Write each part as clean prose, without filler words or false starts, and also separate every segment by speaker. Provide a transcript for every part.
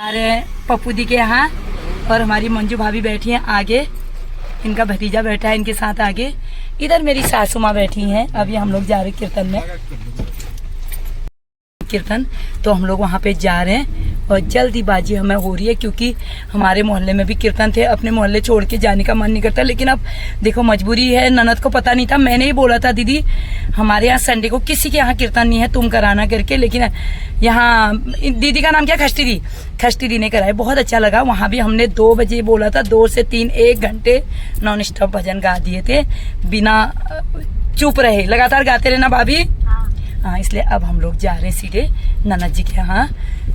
Speaker 1: अरे पप्पू दी के यहाँ और हमारी मंजू भाभी बैठी हैं आगे, इनका भतीजा बैठा है इनके साथ आगे। इधर मेरी सासू माँ बैठी हैं। अभी हम लोग जा रहे कीर्तन में, कीर्तन तो हम लोग वहाँ पे जा रहे हैं और जल्दीबाजी हमें हो रही है क्योंकि हमारे मोहल्ले में भी कीर्तन थे। अपने मोहल्ले छोड़ के जाने का मन नहीं करता, लेकिन अब देखो मजबूरी है। ननद को पता नहीं था, मैंने ही बोला था दीदी हमारे यहाँ संडे को किसी के यहाँ कीर्तन नहीं है, तुम कराना करके। लेकिन यहाँ दीदी का नाम क्या, खष्टी दी ने कराया, बहुत अच्छा लगा। वहाँ भी हमने 2 बजे बोला था, 2 से 3 1 घंटे नॉन स्टॉप भजन गा दिए थे, बिना चुप रहे, लगातार गाते रहे ना भाभी। हाँ, इसलिए अब हम लोग जा रहे हैं सीधे ननद जी के यहाँ।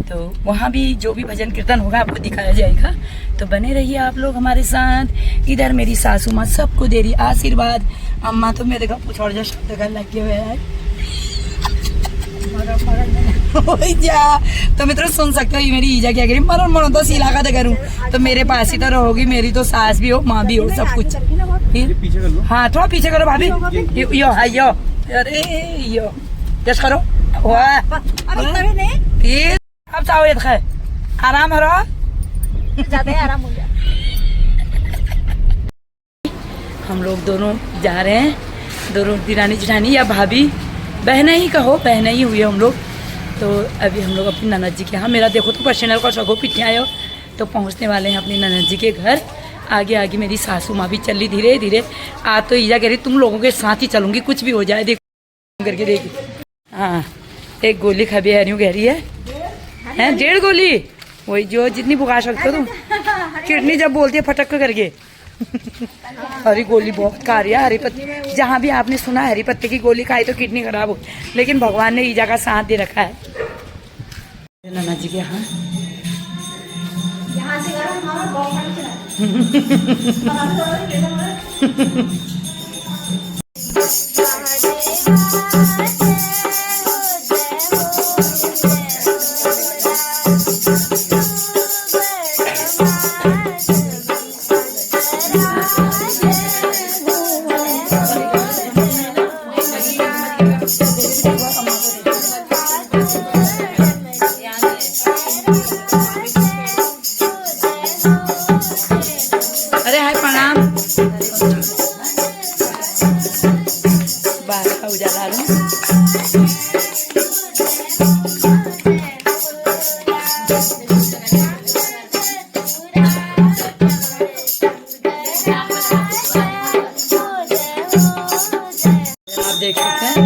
Speaker 1: तो वहाँ भी जो भी भजन कीर्तन होगा आपको दिखाया जाएगा, तो बने रहिए आप लोग हमारे साथ। इधर मेरी सासू माँ सबको दे रही आशीर्वाद। अम्मा तो मेरे को छोड़ जो शब्द कर लगे हुए है तो मित्रों सुन सकते हो, ये मेरी ईजा क्या करी, मरण मरण तो सीला का करूँ तो मेरे पास ही तो रहोगी। मेरी तो सास भी हो, माँ भी हो, सब कुछ। हाँ थोड़ा पीछे करो भाभी, यो हाई यो, अरे यो जस करो। अब चाहो ये है आराम है, ज्यादा आराम हो गया। हम लोग दोनों जा रहे हैं, दोनों दिरानी जिठानी या भाभी बहनें ही कहो, बहनें ही हुई हम लोग। तो अभी हम लोग अपनी ननद जी के यहाँ, मेरा देखो तो पर्सनल का शौक हो पीछे आयो, तो पहुँचने वाले हैं अपनी ननद जी के घर। आगे आगे मेरी सासू माँ भी चली धीरे धीरे। आज तो ईजा कह रही तुम लोगों के साथ ही चलूंगी, कुछ भी हो जाए देखो करके देखी। हाँ एक गोली खबी है कह रही है 1.5 गोली, वही जो जितनी बुखा सकते हो तुम। किडनी जब बोलती है फटक करके हरी गोली बहुत खा रही है, हरी पत्ते। जहाँ भी आपने सुना हरी पत्ते की गोली खाई तो किडनी खराब हो, लेकिन भगवान ने ईजा का साथ दे रखा है। नाना जी के यहाँ देख सकते हैं।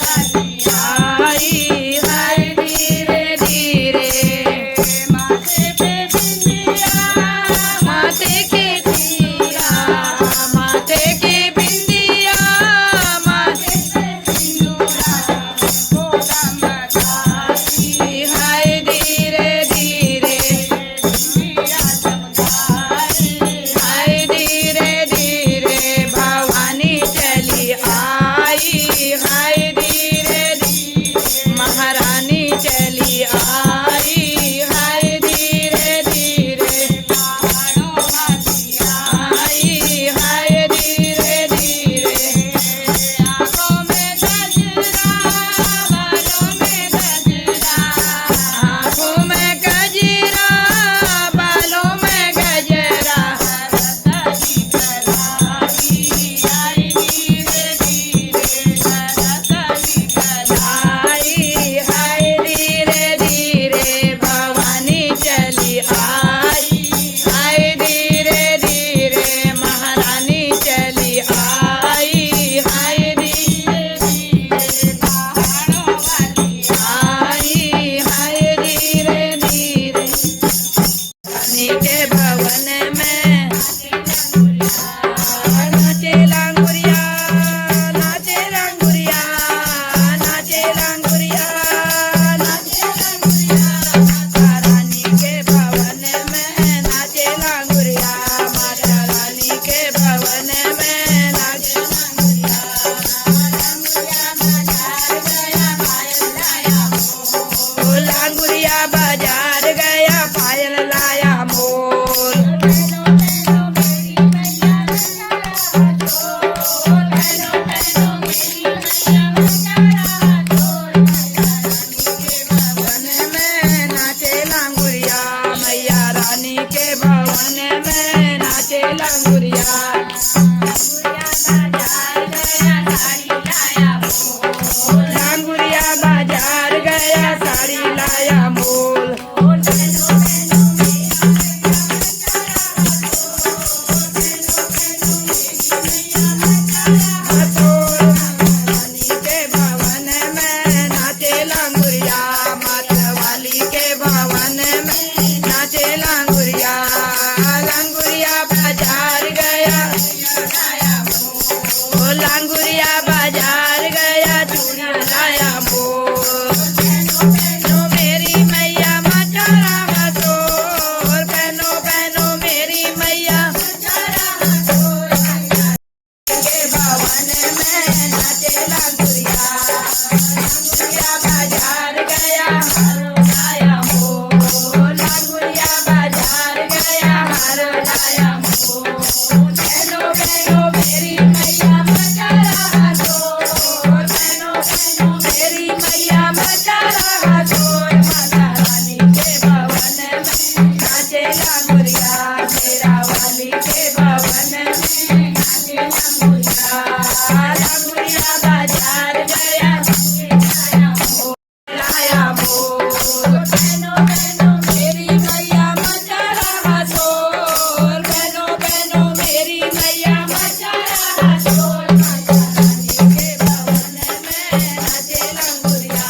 Speaker 1: आई हाय धीरे धीरे माथे पे बिंदिया माथे के तीरा माथे के बिंदिया माथे पे सिंदूरा गोदा मदारी हाय धीरे धीरे बिंदिया चमकारी हाय धीरे धीरे भवानी चली आई हाय धीरे धीरे महारानी चली आई हाय धीरे धीरे पहाड़ों वाली आई हाय धीरे धीरे आंखों में गजरा बालों में गजरा आंखों में गजरा बालों में गजरा रतली कलाई आई धीरे धीरे रतली कलाई हाय धीरे धीरे भवानी चली आई हाय धीरे धीरे महारानी चली आई हाय धीरे धीरे पहाड़ों वाली आई हाय धीरे धीरे रानी के भवन में नाचे लांगुरिया नाचे लांगुरिया नाचे लांगुरिया नाचे लांगुरिया माता रानी के भवन में नाचे लांगुरिया माता रानी के भवन में नाचे लांगुरिया लांगुरिया बाजार गया पायल लाया मोल भवन में नाचे लांगुरिया मैया रानी के भवन में नाचे लांगुरिया लांगुरिया बाजार गया साड़ी लाया मोल रानी के भवन में नाचे लांगुरिया माता वाली के भवन में नाचे लांगुरिया लांगुरिया बाजार गया ओ लांगुरिया बाजार गया चूड़िया लाया मोल मेरी मैया मचारा मसोर बहनों बहनों मेरी मैया के भवन में नाचे लांगुरिया लांगुरिया बाजार गया हारो लाया मोल लांगुरिया बाजार गया हारो लाया मोल बहनों बहनों मेरी मैया मचारा मसोर बहनों बहनों मेरी मैया मचारा मसोर माता रानी के भवन में नाचे लांगुरिया मेरा वाली के भवन में नाचे लांगुरिया लांगुरिया बाजार गया लाया मोल बहनों बहनों मेरी मैया मचारा मसोर बहनों बहनों मेरी मैया मचारा मसोर माता रानी के भवन में नाचे लांगुरिया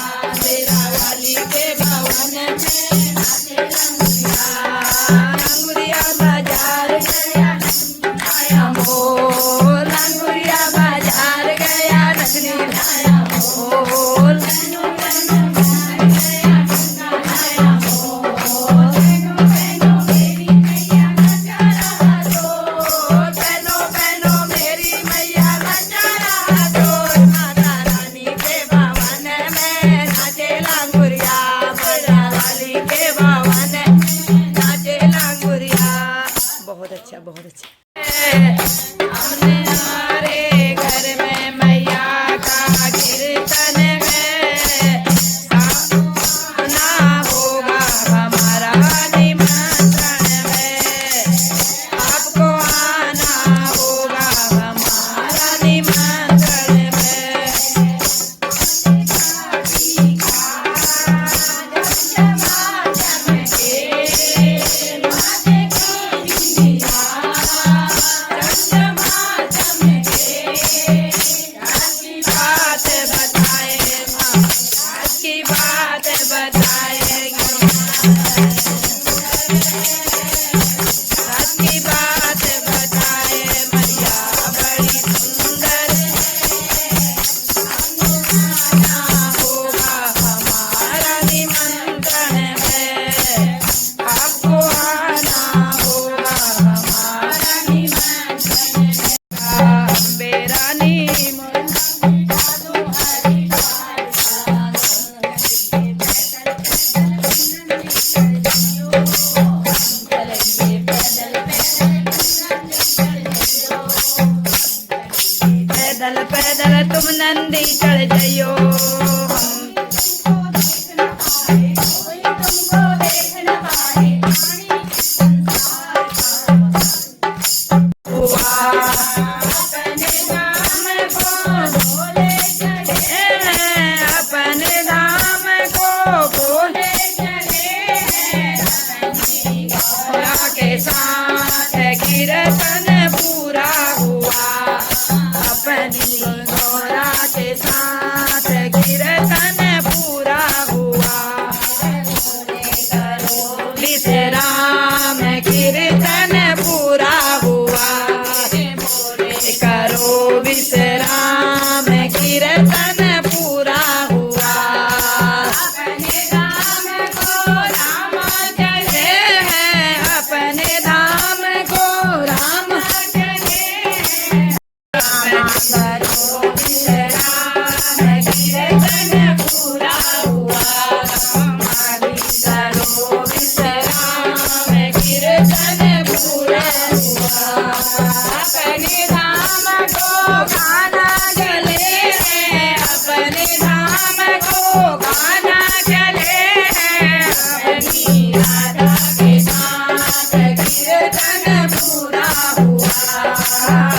Speaker 2: धाम को गाना चले हैं अपनी राधा के साथ कीर्तन पूरा हुआ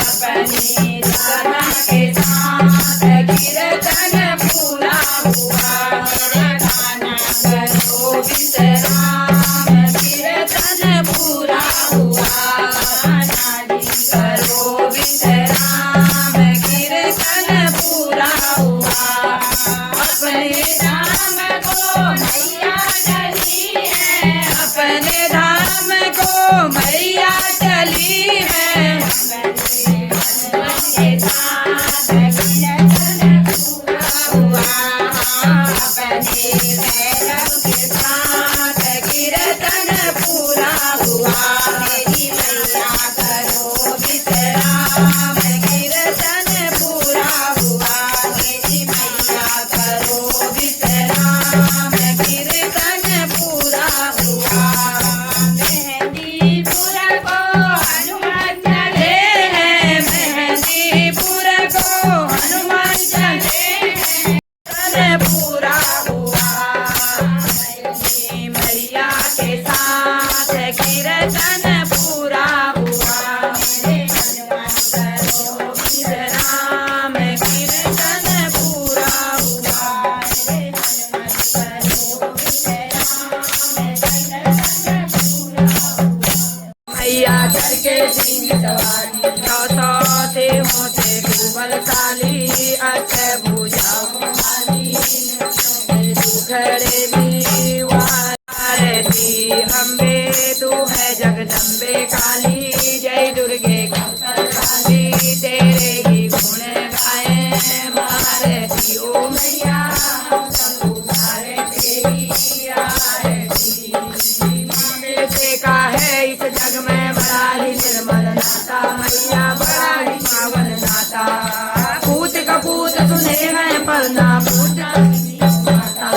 Speaker 2: अपनी राधा के साथ कीर्तन पूरा हुआ गाना करो विश्राम कीर्तन पूरा हुआ गाना करो विश्राम कीर्तन पूरा हुआ अपने धाम को मैया चली है अपने धाम को मैया चली है के साथ कीर्तन पूरा हुआ अपने भैरव के साथ कीर्तन पूरा हुआ मेरी मैया करो विश्राम कीर्तन पूरा हुआ मेरी मैया करो विश्राम कीर्तन पूरा हुआ मेहंदीपुर को हनुमान चले हैं मेहंदीपुर को हनुमान चले हैं कीर्तन पूरा हुआ मेरी मैया के साथ कीर्तन पूरा हुआ मेरे हनुमान करो विश्राम कीर्तन पूरा हुआ मेरे हनुमान करो विश्राम कीर्तन पूरा हुआ मैया करके सिंह सवारी से होते बलशाली अक्षय भुजा घरे भी आरती अम्बे तू है जगदम्बे काली जय दुर्गे काली तेरे ही गुण गाए भारती ओ मैया तुम्हारे तेरी आरती का है इस जग में बड़ा ही निर्मल नाता मैया बड़ा ही पावन नाता पूत कपूत सुने हैं पर ना पूजा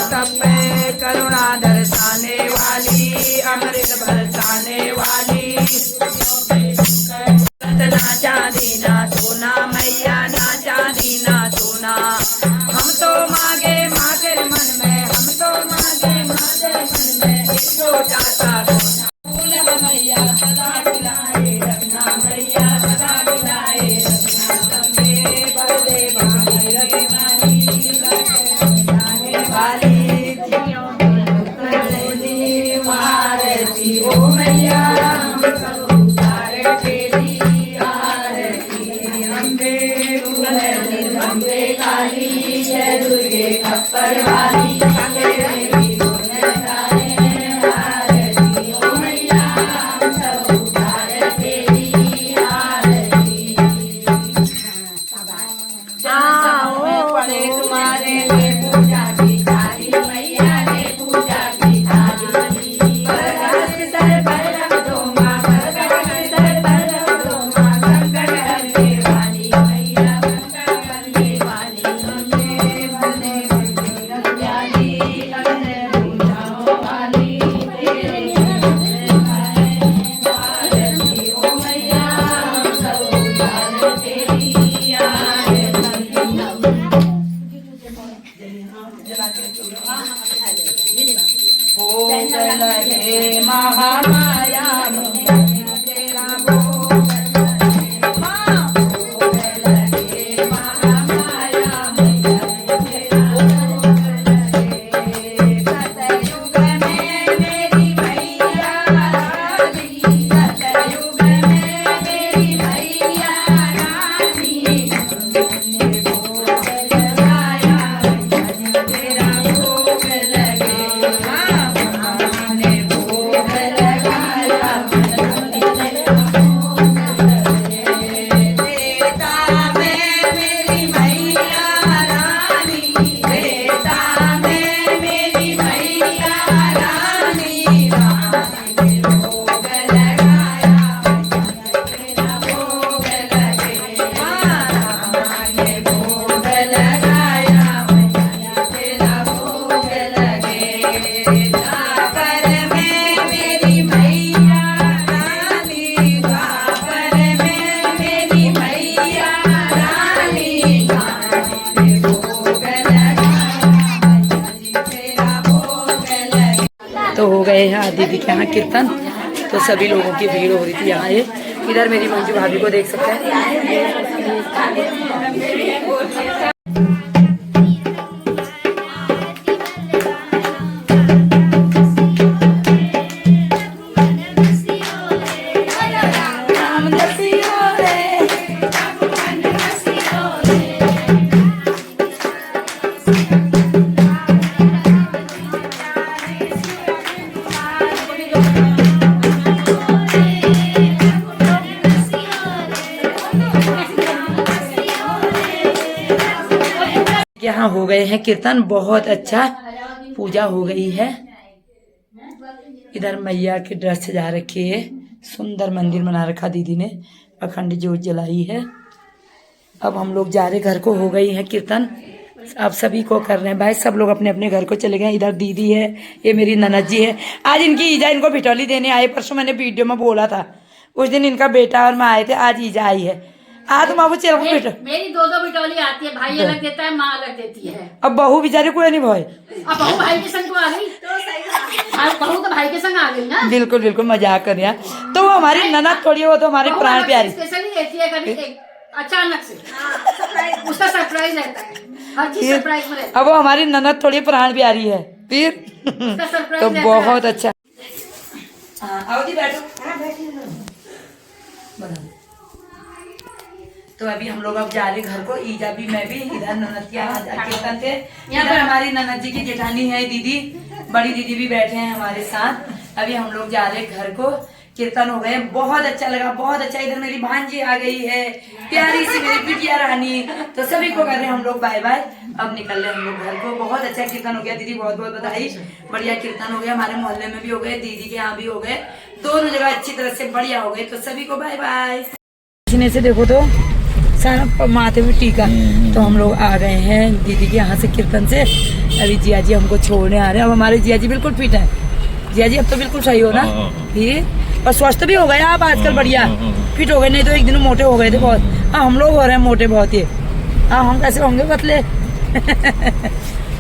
Speaker 2: सब में करुणा दर्शाने वाली अमृत बरसाने वाली ना चांदी ना सोना मैया ना चांदी ना सोना हम तो मांगे माँ तेरे मन में हम तो मांगे माँ तेरे मन में एक छोटा सा फूल मैया सदा खिलाए रखना मैया सदा खिलाए रखना सबके बड़े भाई रखनानी वाली आरती ओ मैया अम्बे अम्बे काली जय दुर्गे खप्पर वाली तुम्हारे लिए पूजा की थाली मैया ने पूजा की थाली सर पर रख दो माँ सर पर रख दो माँ संकट हरने वाली मैया संकट हरने वाली भरने वाली अग्नि पूजाओं वाली तेरे आरती ओ मैया सब तेरी भोग लगे महामाया तेरा भोग लगे महामाया तेरा भोग लगे सतयुग में मेरी मैया रानी सतयुग में मेरी मैया रानी भोग लगाया तेरा भोग लगे भोग लगाया
Speaker 1: तो हो गए हैं आज दीदी के यहाँ कीर्तन, तो सभी लोगों की भीड़ हो रही थी यहाँ। ये इधर मेरी मंजू भाभी को देख सकते हैं। यहाँ हो गए हैं कीर्तन, बहुत अच्छा पूजा हो गई है। इधर मैया की ड्रेस सजा रखी है, सुंदर मंदिर बना रखा दीदी ने, अखंड ज्योत जलाई है। अब हम लोग जा रहे घर को, हो गई है कीर्तन, आप सभी को कर रहे हैं भाई, सब लोग अपने अपने घर को चले गए। इधर दीदी है, ये मेरी ननद जी है, आज इनकी ईजा इनको भिटौली देने आए। परसों मैंने वीडियो में बोला था, उस दिन इनका बेटा और मैं आए थे, आज ईजा आई है। तुम बाबू चलो बेटा,
Speaker 2: मेरी दो बिटौली आती है, भाई अलग देता है, माँ अलग देती है।
Speaker 1: अब बहू बेचारे कोई नहीं भाई,
Speaker 2: अब बहू भाई के संग तो आ गई, बहू तो भाई के संग आ गई ना।
Speaker 1: बिल्कुल बिल्कुल, मजाक कर रहा। तो वो हमारी ननद थोड़ी, वो तो हमारी प्राण प्यारी
Speaker 2: स्पेशली रहती है, कभी अचानक से उसका सरप्राइज रहता है, हर चीज सरप्राइज में रहता है।
Speaker 1: अब वो हमारी ननद थोड़ी प्राण प्यारी है फिर तो बहुत अच्छा। आओ जी बैठो। तो अभी हम लोग अब जा रहे घर को, ईजा भी मैं भी, इधर ननद के यहाँ कीर्तन थे। इधर हमारी ननद जी की जेठानी है दीदी, बड़ी दीदी भी बैठे हैं हमारे साथ। अभी हम लोग जा रहे घर को, कीर्तन हो गए, बहुत अच्छा लगा, बहुत अच्छा। इधर मेरी भांजी आ गई है, प्यारी सी मेरी बिटिया रानी, तो सभी को कर रहे हैं हम लोग बाय बाय। अब निकल रहे हम लोग घर को। बहुत अच्छा कीर्तन हो गया दीदी, बहुत बहुत बधाई, बढ़िया कीर्तन हो गया। हमारे मोहल्ले में भी हो गए, दीदी के यहाँ भी हो गए, दोनों जगह अच्छी तरह से बढ़िया हो गए। तो सभी को बाय बाय। सीने से देखो तो सारा माथे में टीका। तो हम लोग आ गए हैं दीदी के यहाँ से कीर्तन से। अभी जिया जी हमको छोड़ने आ रहे हैं। अब हमारे जिया जी बिल्कुल फिट है। जिया जी अब तो बिल्कुल सही हो ना, ठीक, और स्वस्थ भी हो गए आप आजकल, बढ़िया फिट हो गए। नहीं तो एक दिन मोटे हो गए थे बहुत। हाँ हम लोग हो रहे हैं मोटे बहुत ही। हाँ हम कैसे होंगे पतले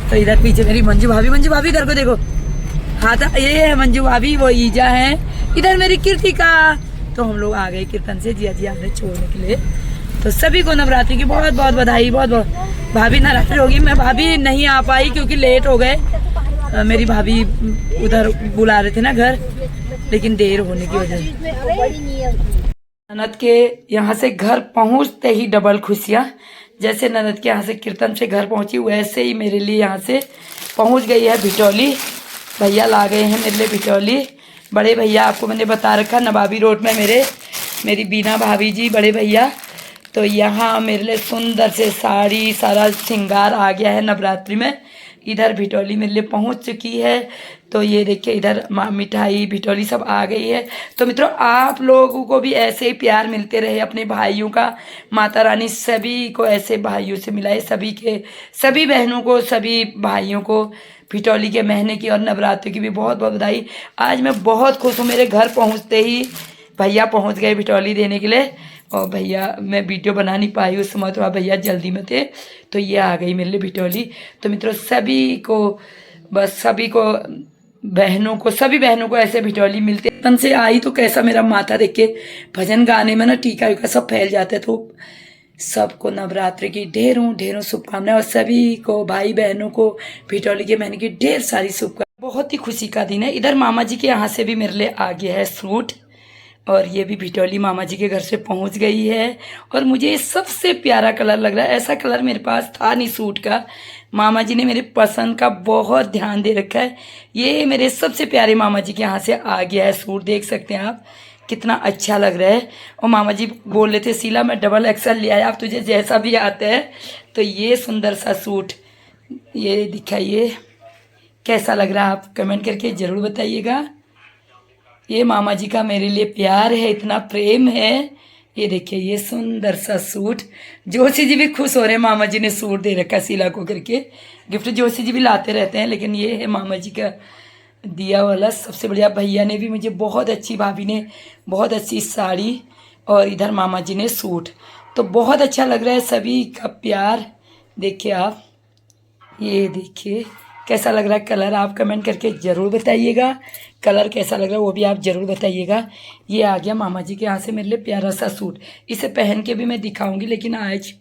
Speaker 1: तो इधर पीछे मेरी मंजू भाभी, मंजू भाभी इधर को देखो, हाँ तो ये है मंजू भाभी, वो ईजा है। इधर मेरी कीर्तिका। तो हम लोग आ गए कीर्तन से, जिया जी आ रहे छोड़ने के लिए। तो सभी को नवरात्रि की बहुत बहुत बधाई, बहुत बहुत। भाभी नवरात्रि होगी, मैं भाभी नहीं आ पाई क्योंकि लेट हो गए। मेरी भाभी उधर बुला रहे थे ना घर, लेकिन देर होने की वजह से। ननद के यहाँ से घर पहुँचते ही डबल खुशियाँ। जैसे ननद के यहाँ से कीर्तन से घर पहुँची, वैसे ही मेरे लिए यहाँ से पहुँच गई है भिटौली। भैया ला गए हैं मेरे लिए भिटौली। बड़े भैया आपको मैंने बता रखा, नवाबी रोड में मेरी बीना भाभी जी, बड़े भैया। तो यहाँ मेरे लिए सुंदर से साड़ी, सारा श्रृंगार आ गया है नवरात्रि में। इधर भिटौली मेरे लिए पहुँच चुकी है। तो ये देखिए इधर मिठाई भिटौली सब आ गई है। तो मित्रों आप लोगों को भी ऐसे ही प्यार मिलते रहे अपने भाइयों का, माता रानी सभी को ऐसे भाइयों से मिलाए, सभी बहनों को, सभी भाइयों को भिटौली के महीने की और नवरात्रि की भी बहुत बहुत बधाई। आज मैं बहुत खुश हूँ। मेरे घर पहुँचते ही भैया पहुँच गए भिटौली देने के लिए। और भैया मैं वीडियो बना नहीं पाई उस समय, तो भैया जल्दी में थे, तो ये आ गई मेरे लिए भिटौली। तो मित्रों सभी को, बस सभी को, बहनों को, सभी बहनों को ऐसे भिटौली मिलते। तन से आई तो कैसा मेरा माथा देख के भजन गाने में ना टीका वीका सब फैल जाते। तो सबको नवरात्रि की ढेरों ढेरों शुभकामनाएं, और सभी को भाई बहनों को भिटौली के महीने की ढेर सारी शुभकामनाएं। बहुत ही खुशी का दिन है। इधर मामा जी के यहाँ से भी मेरे लिए आ गया है सूट, और ये भी भिटौली मामा जी के घर से पहुंच गई है। और मुझे सबसे प्यारा कलर लग रहा है, ऐसा कलर मेरे पास था नहीं सूट का। मामा जी ने मेरे पसंद का बहुत ध्यान दे रखा है। ये मेरे सबसे प्यारे मामा जी के यहाँ से आ गया है सूट, देख सकते हैं आप कितना अच्छा लग रहा है। और मामा जी बोल रहे थे शीला मैं डबल एक्सल ले आया, आप तुझे जैसा भी आता है। तो ये सुंदर सा सूट, ये दिखाइए कैसा लग रहा है, आप कमेंट करके ज़रूर बताइएगा। ये मामा जी का मेरे लिए प्यार है, इतना प्रेम है। ये देखिए ये सुंदर सा सूट, जोशी जी भी खुश हो रहे हैं। मामा जी ने सूट दे रखा शीला को करके, गिफ्ट जोशी जी भी लाते रहते हैं, लेकिन ये है मामा जी का दिया वाला सबसे बढ़िया। भैया ने भी मुझे बहुत अच्छी, भाभी ने बहुत अच्छी साड़ी, और इधर मामा जी ने सूट। तो बहुत अच्छा लग रहा है, सभी का प्यार देखिए आप। ये देखिए कैसा लग रहा है कलर आप कमेंट करके ज़रूर बताइएगा। कलर कैसा लग रहा है वो भी आप ज़रूर बताइएगा। ये आ गया मामा जी के यहाँ से मेरे लिए प्यारा सा सूट। इसे पहन के भी मैं दिखाऊंगी, लेकिन आज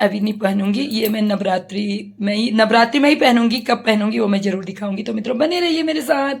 Speaker 1: अभी नहीं पहनूंगी। ये मैं नवरात्रि में ही पहनूंगी। कब पहनूंगी वो मैं ज़रूर दिखाऊंगी। तो मित्रों बने रहिए मेरे साथ।